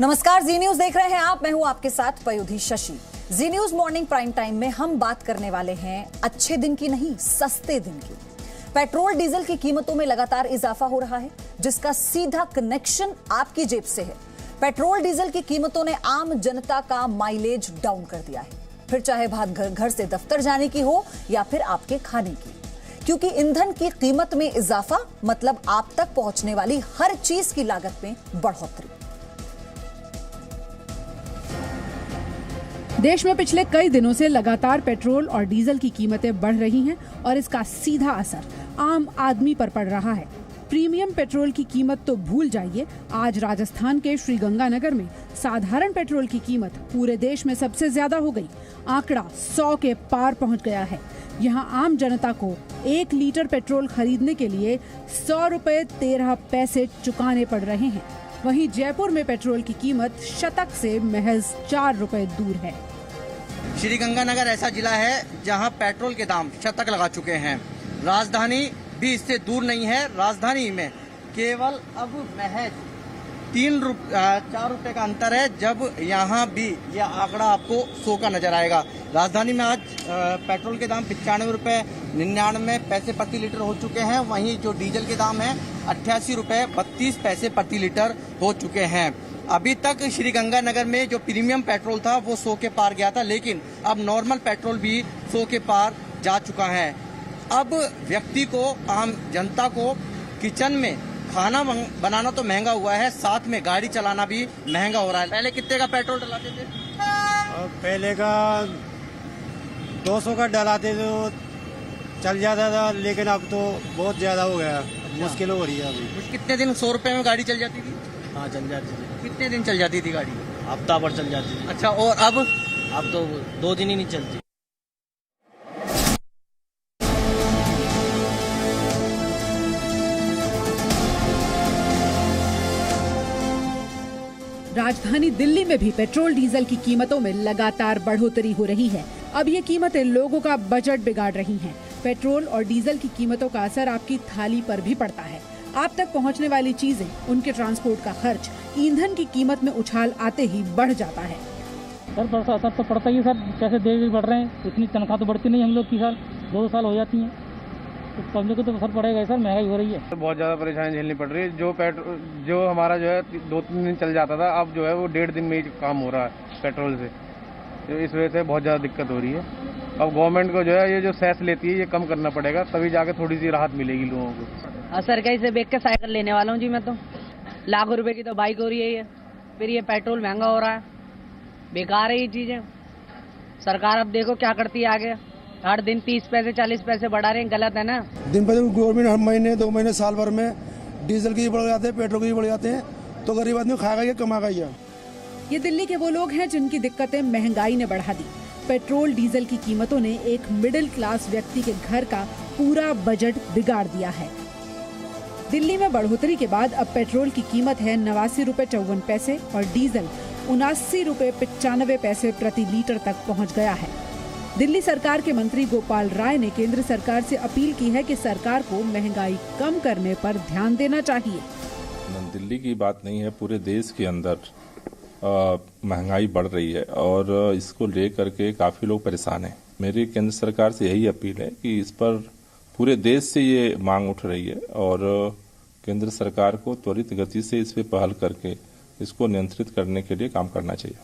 नमस्कार, जी न्यूज देख रहे हैं आप। मैं हूं आपके साथ पयोधी शशि। जी न्यूज मॉर्निंग प्राइम टाइम में हम बात करने वाले हैं अच्छे दिन की नहीं, सस्ते दिन की। पेट्रोल डीजल की कीमतों में लगातार इजाफा हो रहा है, जिसका सीधा कनेक्शन आपकी जेब से है। पेट्रोल डीजल की कीमतों ने आम जनता का माइलेज डाउन कर दिया है, फिर चाहे बात घर से दफ्तर जाने की हो या फिर आपके खाने की, क्योंकि ईंधन की कीमत में इजाफा मतलब आप तक पहुंचने वाली हर चीज की लागत में बढ़ोतरी। देश में पिछले कई दिनों से लगातार पेट्रोल और डीजल की कीमतें बढ़ रही हैं और इसका सीधा असर आम आदमी पर पड़ रहा है। प्रीमियम पेट्रोल की कीमत तो भूल जाइए, आज राजस्थान के श्रीगंगानगर में साधारण पेट्रोल की कीमत पूरे देश में सबसे ज्यादा हो गई। आंकड़ा 100 के पार पहुंच गया है। यहां आम जनता को 1 लीटर पेट्रोल खरीदने के लिए 100 रुपए 13 पैसे चुकाने पड़ रहे हैं। वहीं जयपुर में पेट्रोल की कीमत शतक से महज 4 रुपए दूर है। श्रीगंगानगर ऐसा जिला है जहां पेट्रोल के दाम शतक लगा चुके हैं। राजधानी भी इससे दूर नहीं है। राजधानी में केवल अब महज 4 रुपए का अंतर है, जब यहाँ भी यह आंकड़ा आपको 100 का नजर आएगा। राजधानी में आज पेट्रोल के दाम 95 रुपए 99 पैसे प्रति लीटर हो चुके हैं। वहीं जो डीजल के दाम है 88 रुपए 32 पैसे प्रति लीटर हो चुके हैं। अभी तक श्रीगंगानगर में जो प्रीमियम पेट्रोल था वो 100 के पार गया था, लेकिन अब नॉर्मल पेट्रोल भी 100 के पार जा चुका है। अब व्यक्ति को, आम जनता को किचन में खाना बनाना तो महंगा हुआ है, साथ में गाड़ी चलाना भी महंगा हो रहा है। पहले कितने का पेट्रोल डलाते थे? पहले का 200 का डलाते तो चल जाता था, लेकिन अब तो बहुत ज्यादा हो गया। मुश्किल हो रही है अभी। कितने दिन 100 रुपए में गाड़ी चल जाती थी? हाँ, चल जाती थी। कितने दिन चल जाती थी गाड़ी? हफ्ता भर चल जाती थी। अच्छा, और अब तो 2 दिन ही नहीं चलती। राजधानी दिल्ली में भी पेट्रोल डीजल की कीमतों में लगातार बढ़ोतरी हो रही है। अब ये कीमतें लोगों का बजट बिगाड़ रही हैं। पेट्रोल और डीजल की कीमतों का असर आपकी थाली पर भी पड़ता है। आप तक पहुंचने वाली चीजें, उनके ट्रांसपोर्ट का खर्च, ईंधन की कीमत में उछाल आते ही बढ़ जाता है। सर असर तो पड़ता ही है सर। पैसे दे भी बढ़ रहे हैं, इतनी तनख्वाह तो बढ़ती नहीं हम लोग की। साल 2 साल हो जाती हैं तो पब्लिक को तो असर पड़ेगा सर। महंगाई हो रही है तो बहुत ज़्यादा परेशानी झेलनी पड़ रही है। जो हमारा जो है 2-3 दिन चल जाता था, अब जो है वो 1.5 दिन में ही काम हो रहा है पेट्रोल से। तो इस वजह से बहुत ज़्यादा दिक्कत हो रही है। अब गवर्नमेंट को जो है ये जो सेस लेती है ये कम करना पड़ेगा, तभी जाके थोड़ी सी राहत मिलेगी लोगों को। सरकारी से बेच के साइकिल लेने वाला हूँ जी। मैं तो लाखों रुपए की तो बाइक हो रही है ये, फिर ये पेट्रोल महंगा हो रहा है। बेकार है ये चीजें। सरकार अब देखो क्या करती है आगे। हर दिन 30 पैसे 40 पैसे बढ़ा रहे हैं, गलत है ना। दिन पर दिन गवर्नमेंट हर महीने 2 महीने साल भर में डीजल के भी बढ़ जाते हैं, पेट्रोल के भी बढ़ जाते हैं, तो गरीब आदमी खाएगा या कमाएगा या। ये दिल्ली के वो लोग हैं जिनकी दिक्कतें महंगाई ने बढ़ा दी। पेट्रोल डीजल की कीमतों ने एक मिडिल क्लास व्यक्ति के घर का पूरा बजट बिगाड़ दिया है। दिल्ली में बढ़ोतरी के बाद अब पेट्रोल की कीमत है 89 रुपए 54 पैसे और डीजल 79 रुपए 95 पैसे प्रति लीटर तक पहुंच गया है। दिल्ली सरकार के मंत्री गोपाल राय ने केंद्र सरकार से अपील की है कि सरकार को महंगाई कम करने पर ध्यान देना चाहिए। दिल्ली की बात नहीं है, पूरे देश के अंदर महंगाई बढ़ रही है और इसको लेकर के काफी लोग परेशान हैं। मेरी केंद्र सरकार से यही अपील है कि इस पर पूरे देश से ये मांग उठ रही है और केंद्र सरकार को त्वरित गति से इस पे पहल करके इसको नियंत्रित करने के लिए काम करना चाहिए।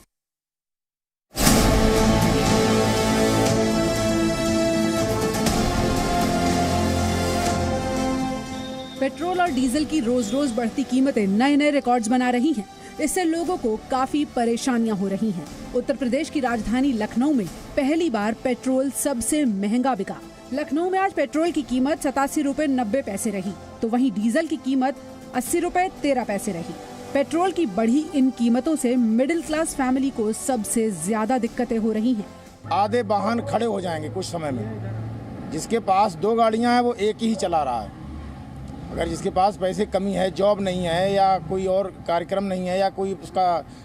पेट्रोल और डीजल की रोज रोज बढ़ती कीमतें नए नए रिकॉर्ड्स बना रही हैं। इससे लोगों को काफी परेशानियां हो रही हैं। उत्तर प्रदेश की राजधानी लखनऊ में पहली बार पेट्रोल सबसे महंगा बिका। लखनऊ में आज पेट्रोल की कीमत 87 रुपए 90 पैसे रही, तो वहीं डीजल की कीमत 80 रुपए 13 पैसे रही। पेट्रोल की बढ़ी इन कीमतों से मिडिल क्लास फैमिली को सबसे ज्यादा दिक्कतें हो रही हैं। आधे वाहन खड़े हो जाएंगे कुछ समय में। जिसके पास 2 गाड़ियां हैं वो एक ही चला रहा है। अगर जिसके पास पैसे कमी है, जॉब नहीं है या कोई और कार्यक्रम नहीं है या कोई उसका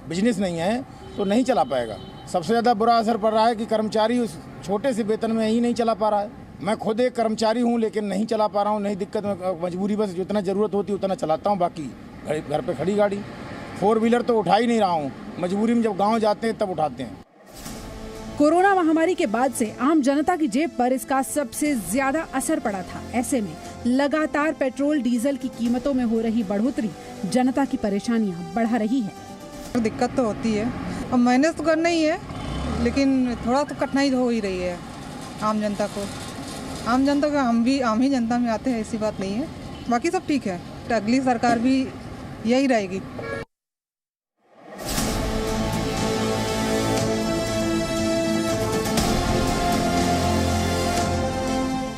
बिजनेस नहीं है तो नहीं चला पाएगा। सबसे ज़्यादा बुरा असर पड़ रहा है कि कर्मचारी उस छोटे से वेतन में ही नहीं चला पा रहा है। मैं खुद एक कर्मचारी हूँ लेकिन नहीं चला पा रहा हूँ, नहीं दिक्कत, मजबूरी, बस जितना ज़रूरत होती है उतना चलाता हूँ, बाकी घर पे खड़ी गाड़ी 4 व्हीलर तो उठा ही नहीं रहा हूँ, मजबूरी में जब गाँव जाते हैं तब उठाते हैं। कोरोना महामारी के बाद से आम जनता की जेब पर इसका सबसे ज्यादा असर पड़ा था। ऐसे में लगातार पेट्रोल डीजल की कीमतों में हो रही बढ़ोतरी जनता की परेशानियां बढ़ा रही है। दिक्कत तो होती है, अब मैनेज तो करना ही है, लेकिन थोड़ा तो कठिनाई हो ही रही है आम जनता को। आम जनता का हम भी आम ही जनता में आते हैं, ऐसी बात नहीं है। बाकी सब ठीक है, तो अगली सरकार भी यही रहेगी।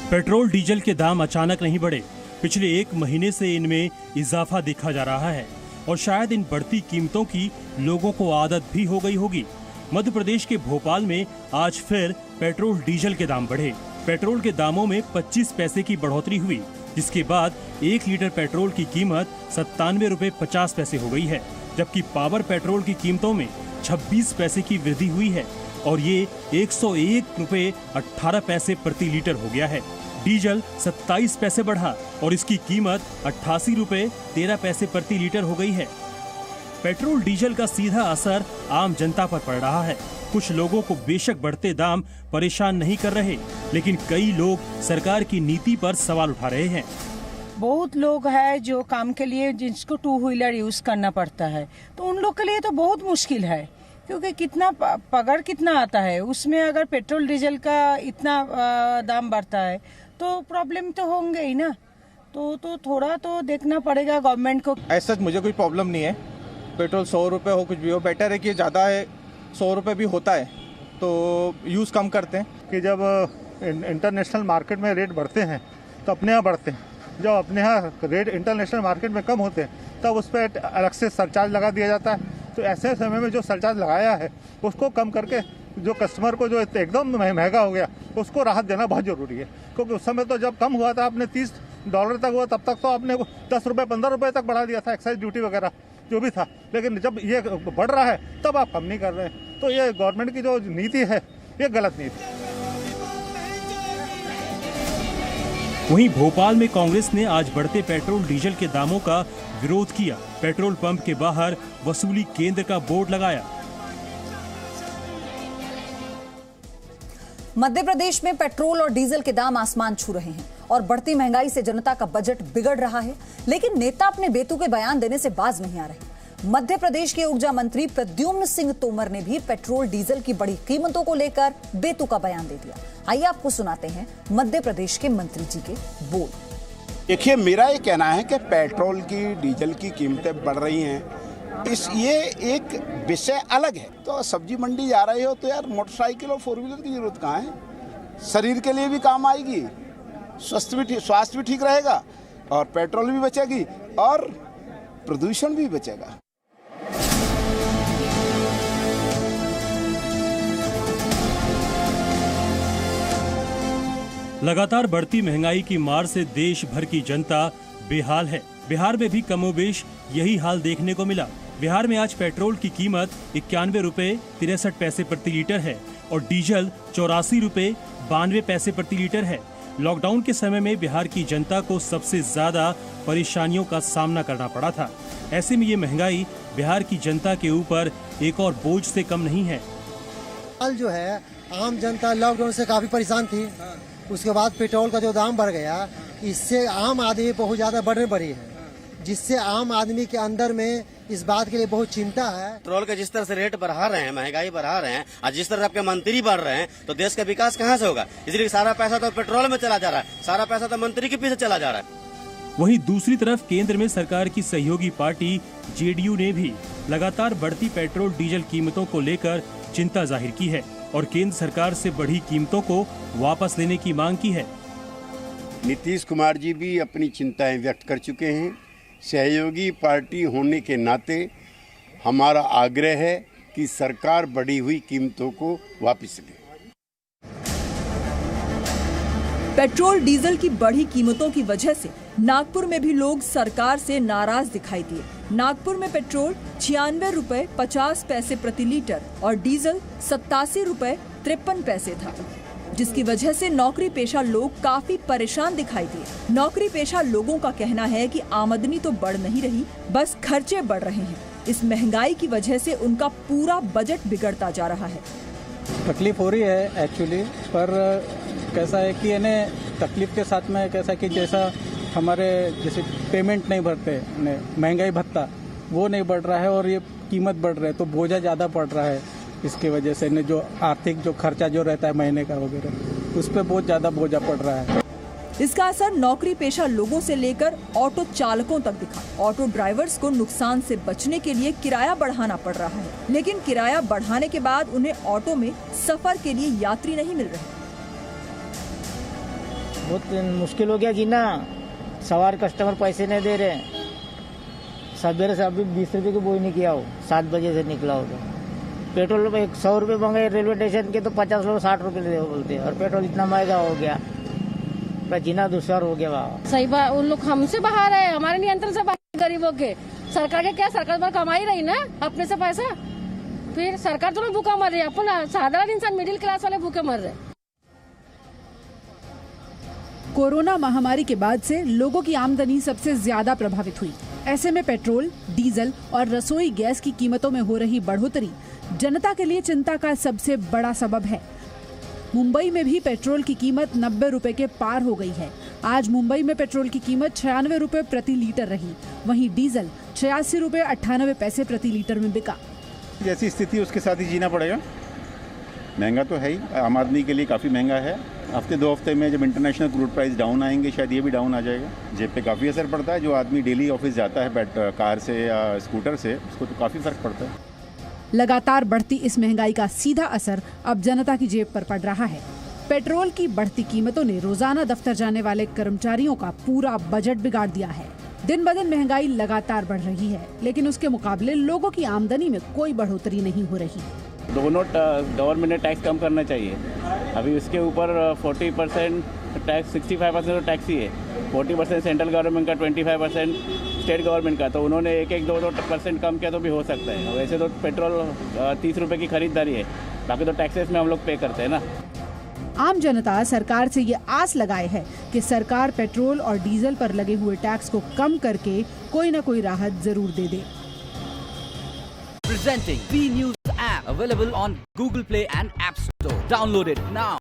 पेट्रोल डीजल के दाम अचानक नहीं बढ़े। पिछले 1 महीने से इनमें इजाफा देखा जा रहा है और शायद इन बढ़ती कीमतों की लोगों को आदत भी हो गई होगी। मध्य प्रदेश के भोपाल में आज फिर पेट्रोल डीजल के दाम बढ़े। पेट्रोल के दामों में 25 पैसे की बढ़ोतरी हुई, जिसके बाद 1 लीटर पेट्रोल की कीमत 97 रुपए 50 पैसे हो गई है, जबकि पावर पेट्रोल की कीमतों में 26 पैसे की वृद्धि हुई है और ये 101 रुपए 18 पैसे प्रति लीटर हो गया है। डीजल 27 पैसे बढ़ा और इसकी कीमत 88 रुपए 13 पैसे प्रति लीटर हो गई है। पेट्रोल डीजल का सीधा असर आम जनता पर पड़ रहा है। कुछ लोगों को बेशक बढ़ते दाम परेशान नहीं कर रहे, लेकिन कई लोग सरकार की नीति पर सवाल उठा रहे हैं। बहुत लोग हैं जो काम के लिए जिसको 2 व्हीलर यूज करना पड़ता है, तो उन लोग के लिए तो बहुत मुश्किल है, क्योंकि कितना पगार कितना आता है, उसमें अगर पेट्रोल डीजल का इतना दाम बढ़ता है तो प्रॉब्लम तो होंगे ही ना। तो थोड़ा तो देखना पड़ेगा गवर्नमेंट को। ऐसा मुझे कोई प्रॉब्लम नहीं है, पेट्रोल 100 रुपये हो कुछ भी हो, बेटर है कि ज़्यादा है 100 रुपये भी होता है तो यूज़ कम करते हैं। कि जब इंटरनेशनल मार्केट में रेट बढ़ते हैं तो अपने यहाँ बढ़ते हैं, जब अपने यहाँ रेट इंटरनेशनल मार्केट में कम होते हैं तब उस पर अलग से सरचार्ज लगा दिया जाता है। तो ऐसे समय में जो सरचार्ज लगाया है उसको कम करके जो कस्टमर को जो एकदम महंगा हो गया उसको राहत देना बहुत ज़रूरी है, क्योंकि उस समय तो जब कम हुआ था आपने $30 तक हुआ, तब तक तो आपने 10 रुपये 15 रुपये तक बढ़ा दिया था, एक्साइज ड्यूटी वगैरह जो भी था। लेकिन जब ये बढ़ रहा है तब आप कम नहीं कर रहे हैं, तो ये गवर्नमेंट की जो नीति है ये गलत नीति है। वहीं भोपाल में कांग्रेस ने आज बढ़ते पेट्रोल डीजल के दामों का विरोध किया। पेट्रोल पंप के बाहर वसूली केंद्र का बोर्ड लगाया। मध्य प्रदेश में पेट्रोल और डीजल के दाम आसमान छू रहे हैं और बढ़ती महंगाई से जनता का बजट बिगड़ रहा है, लेकिन नेता अपने बेतुके बयान देने से बाज नहीं आ रहे। मध्य प्रदेश के ऊर्जा मंत्री प्रद्युम्न सिंह तोमर ने भी पेट्रोल डीजल की बढ़ी कीमतों को लेकर बेतुका बयान दे दिया। आइए आपको सुनाते हैं मध्य प्रदेश के मंत्री जी के बोल। देखिए, मेरा ये कहना है कि पेट्रोल की डीजल की कीमतें बढ़ रही हैं, ये एक विषय अलग है। तो सब्जी मंडी जा रहे हो तो यार मोटरसाइकिल और 4 व्हीलर की जरूरत कहाँ है? शरीर के लिए भी काम आएगी, स्वास्थ्य भी ठीक रहेगा और पेट्रोल भी बचेगी और प्रदूषण भी बचेगा। लगातार बढ़ती महंगाई की मार से देश भर की जनता बेहाल है। बिहार में भी कमोबेश यही हाल देखने को मिला। बिहार में आज पेट्रोल की कीमत 91 रुपए 63 पैसे प्रति लीटर है और डीजल 84 रुपए 92 पैसे प्रति लीटर है। लॉकडाउन के समय में बिहार की जनता को सबसे ज्यादा परेशानियों का सामना करना पड़ा था। ऐसे में ये महंगाई बिहार की जनता के ऊपर एक और बोझ से कम नहीं है। हाल जो है, आम जनता लॉकडाउन से काफी परेशान थी। उसके बाद पेट्रोल का जो दाम बढ़ गया, इससे आम आदमी बहुत ज्यादा बढ़ने पड़ी है, जिससे आम आदमी के अंदर में इस बात के लिए बहुत चिंता है। पेट्रोल का जिस तरह से रेट बढ़ा रहे हैं, महंगाई बढ़ा रहे हैं और जिस तरह आपके मंत्री बढ़ रहे हैं, तो देश का विकास कहाँ से होगा? इसलिए सारा पैसा तो पेट्रोल में चला जा रहा है, सारा पैसा तो मंत्री के पीछे चला जा रहा है। वहीं दूसरी तरफ केंद्र में सरकार की सहयोगी पार्टी जेडीयू ने भी लगातार बढ़ती पेट्रोल डीजल कीमतों को लेकर चिंता जाहिर की है और केंद्र सरकार से बढ़ी कीमतों को वापस लेने की मांग की है। नीतीश कुमार जी भी अपनी चिंताएं व्यक्त कर चुके हैं। सहयोगी पार्टी होने के नाते हमारा आग्रह है कि सरकार बढ़ी हुई कीमतों को वापस ले। पेट्रोल डीजल की बढ़ी कीमतों की वजह से नागपुर में भी लोग सरकार से नाराज दिखाई दिए। नागपुर में पेट्रोल 96 रुपए 50 पैसे प्रति लीटर और डीजल 87 रुपए 53 पैसे था, जिसकी वजह से नौकरी पेशा लोग काफी परेशान दिखाई दिए। नौकरी पेशा लोगों का कहना है कि आमदनी तो बढ़ नहीं रही, बस खर्चे बढ़ रहे हैं। इस महंगाई की वजह से उनका पूरा बजट बिगड़ता जा रहा है। तकलीफ हो रही है एक्चुअली, पर कैसा है कि इन्हें तकलीफ के साथ में कैसा कि जैसा हमारे जैसे पेमेंट नहीं भरते, महंगाई भत्ता वो नहीं बढ़ रहा है और ये कीमत बढ़ रहा है, तो बोझा ज़्यादा पड़ रहा है। इसके वजह से इन्हें जो आर्थिक जो खर्चा जो रहता है महीने का वगैरह, उस पर बहुत ज़्यादा बोझा पड़ रहा है। इसका असर नौकरी पेशा लोगों से लेकर ऑटो चालकों तक दिखा। ऑटो ड्राइवर्स को नुकसान से बचने के लिए किराया बढ़ाना पड़ रहा है, लेकिन किराया बढ़ाने के बाद उन्हें ऑटो में सफर के लिए यात्री नहीं मिल रहे। बहुत मुश्किल हो गया जीना, सवार कस्टमर पैसे नहीं दे रहे। सवेरे से अभी 20 रुपये की बोई नहीं किया हो, 7 बजे से निकला हो तो पेट्रोल 100 रुपये महंगे रेलवे स्टेशन के, तो 50 लोग 60 रुपये दे बोलते हैं, और पेट्रोल इतना महंगा हो गया, जीना दुश्वार हो गया। सही बात, उन लोग हमसे बाहर है, हमारे नियंत्रण से बाहर गरीबों के। सरकार के क्या, सरकार पर कमाई रही ना अपने से पैसा, फिर सरकार तो भूखा मर रही है, अपन साधारण इंसान मिडिल क्लास वाले भूखे मर रहे। कोरोना महामारी के बाद से लोगों की आमदनी सबसे ज्यादा प्रभावित हुई। ऐसे में पेट्रोल, डीजल और रसोई गैस की कीमतों में हो रही बढ़ोतरी जनता के लिए चिंता का सबसे बड़ा सबब है। मुंबई में भी पेट्रोल की कीमत 90 रुपए के पार हो गई है। आज मुंबई में पेट्रोल की कीमत 96 रुपए प्रति लीटर रही, वहीं डीजल 86 रुपए 98 पैसे प्रति लीटर में बिका। जैसी स्थिति उसके साथ ही जीना पड़ेगा। महंगा तो है ही, आम आदमी के लिए काफ़ी महंगा है। हफ्ते 2 हफ्ते में जब इंटरनेशनल क्रूड प्राइस डाउन आएंगे, शायद ये भी डाउन आ जाएगा। जेब पे काफ़ी असर पड़ता है। जो आदमी डेली ऑफिस जाता है कार से या स्कूटर से, उसको तो काफ़ी फर्क पड़ता है। लगातार बढ़ती इस महंगाई का सीधा असर अब जनता की जेब पर पड़ रहा है। पेट्रोल की बढ़ती कीमतों ने रोजाना दफ्तर जाने वाले कर्मचारियों का पूरा बजट बिगाड़ दिया है। दिन ब दिन महंगाई लगातार बढ़ रही है, लेकिन उसके मुकाबले लोगों की आमदनी में कोई बढ़ोतरी नहीं हो रही। दोनों गवर्नमेंट ने टैक्स कम करना चाहिए। अभी उसके ऊपर 40% टैक्स, 65% तो टैक्स ही है, 40% सेंट्रल गवर्नमेंट का, 25% स्टेट गवर्नमेंट का। तो उन्होंने 1-2% कम किया तो भी हो सकता है। वैसे तो पेट्रोल 30 रुपये की खरीदारी है, बाकी तो टैक्सेस में हम लोग पे करते हैं ना। आम जनता सरकार से ये आस लगाए है कि सरकार पेट्रोल और डीजल पर लगे हुए टैक्स को कम करके कोई न कोई राहत जरूर दे दे। Presenting B News app, available on Google Play and App Store. Download it now.